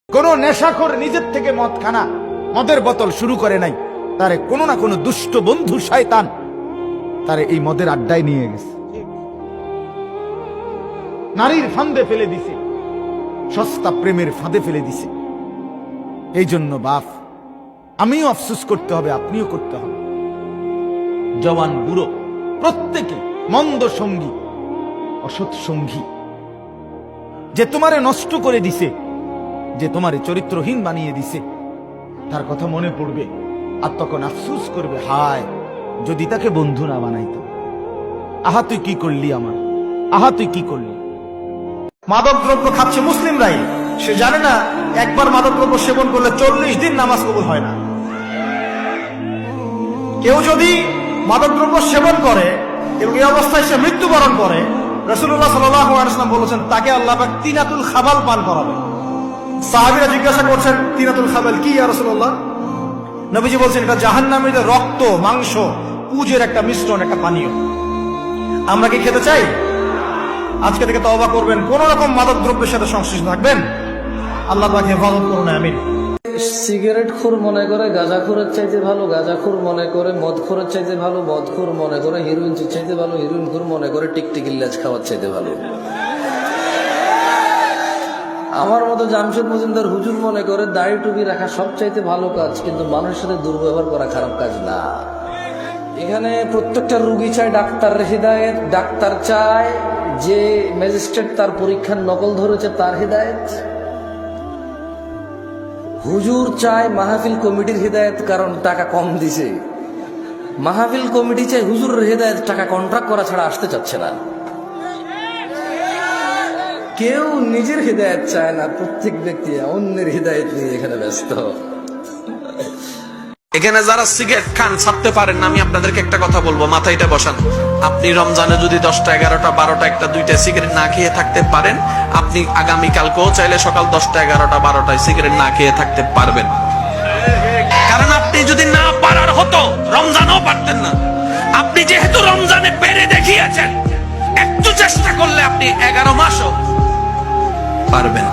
কোন নেশাখোর নিজের থেকে মদ খানা, মদের বোতল শুরু করে নাই, তারে কোনো না কোনো দুষ্ট বন্ধু শয়তান তারে এই মদের আড্ডায় নিয়ে গেছে, নারীর ফাঁদে ফেলে দিছে, সস্তা প্রেমের ফাঁদে ফেলে দিছে। এই জন্য বাপ, আমিও আফসোস করতে হবে, আপনিও করতে হবে। জওয়ান বুড়ো প্রত্যেকে মন্দ সঙ্গী, অসৎ সঙ্গী, যে তোমারে নষ্ট করে দিছে, যে তোমারে চরিত্রহীন বানিয়ে দিছে, তার কথা মনে পড়বে আর তখন আফসোস করবে, হায় যদি তাকে বন্ধু না বানাইতো। আহা তুই কি করলি আমার, আহা তুই কি করলি। মাদক দ্রব্য খাচ্ছে মুসলিমরাই, সে জানে না একবার মাদক দ্রব্য সেবন করলে 40 দিন নামাজ কবুল হয় না। কেউ যদি মাদক দ্রব্য সেবন করে এবং এই অবস্থায় সে মৃত্যুবরণ করে, রাসূলুল্লাহ সাল্লাল্লাহু আলাইহি ওয়াসাল্লাম বলেছেন তাকে আল্লাহ পাক তিনাতুল খাবাল পান করাবে। সাহাবীরা জিজ্ঞাসা করছেন, তিনাতুল খাবাল কি ইয়া রাসূলুল্লাহ? নবীজি বলছেন, এটা জাহান্নামীদের রক্ত, মাংস, পুজের একটা মিশ্রণ, একটা পানীয়। আমরা কি খেতে চাই? আজকে থেকে তওবা করবেন, কোন রকম মাদক দ্রব্যের সাথে সংশ্লিষ্ট থাকবেন। আল্লাহ পাক হেফাজত করুন, আমিন। সিগারেট খুর মনে করে গাঁজাখোরের চাইতে ভালো, গাঁজাখোর মনে করে মদখোরের চাইতে ভালো, মদখোর মনে করে হিরোইন চাইতে ভালো, হিরোইন খোর মনে করে টিকটিকির লেজ খাওয়ার চাইতে ভালো। আমার মতো জামশেদ মজুমদার হুজুর মনে করে দাড়ি টুপি রাখা সব চাইতে ভালো কাজ, কিন্তু মানুষের সাথে দুর্ব্যবহার করা খারাপ কাজ না। এখানে প্রত্যেকটা রুগী চায় ডাক্তার হিদায়েত, ডাক্তার চায় যে ম্যাজিস্ট্রেট তার পরীক্ষার নকল ধরেছে তার হিদায়েত, হুজুর চায় মাহফিল কমিটির হিদায়েত, কারণ টাকা কম দিছে। মাহফিল কমিটি চায় হুজুরের হিদায়েত, টাকা কন্ট্রাক্ট করা ছাড়া আসতে চাচ্ছে না। কেউ নিজের হিদায়েত চায় না, প্রত্যেক ব্যক্তি অন্যের হিদায়েত নিয়ে এখানে ব্যস্ত। এখানে যারা সিগারেট খান ছাড়তে পারেন না, আমি আপনাদেরকে একটা কথা বলবো, মাথায়টা বসান। আপনি রমজানে যদি 10টা 11টা 12টা 1টা 2টা সিগারেট না খেয়ে থাকতে পারেন, আপনি আগামীকালকেও চাইলে সকাল 10টা 11টা 12টায় সিগারেট না খেয়ে থাকতে পারবেন। কারণ আপনি যদি না পারার হতো, রমজানও পারতেন না। আপনি যেহেতু রমজানে পেরে দেখিয়েছেন, একটু চেষ্টা করলে আপনি 11 মাসও পারবেন।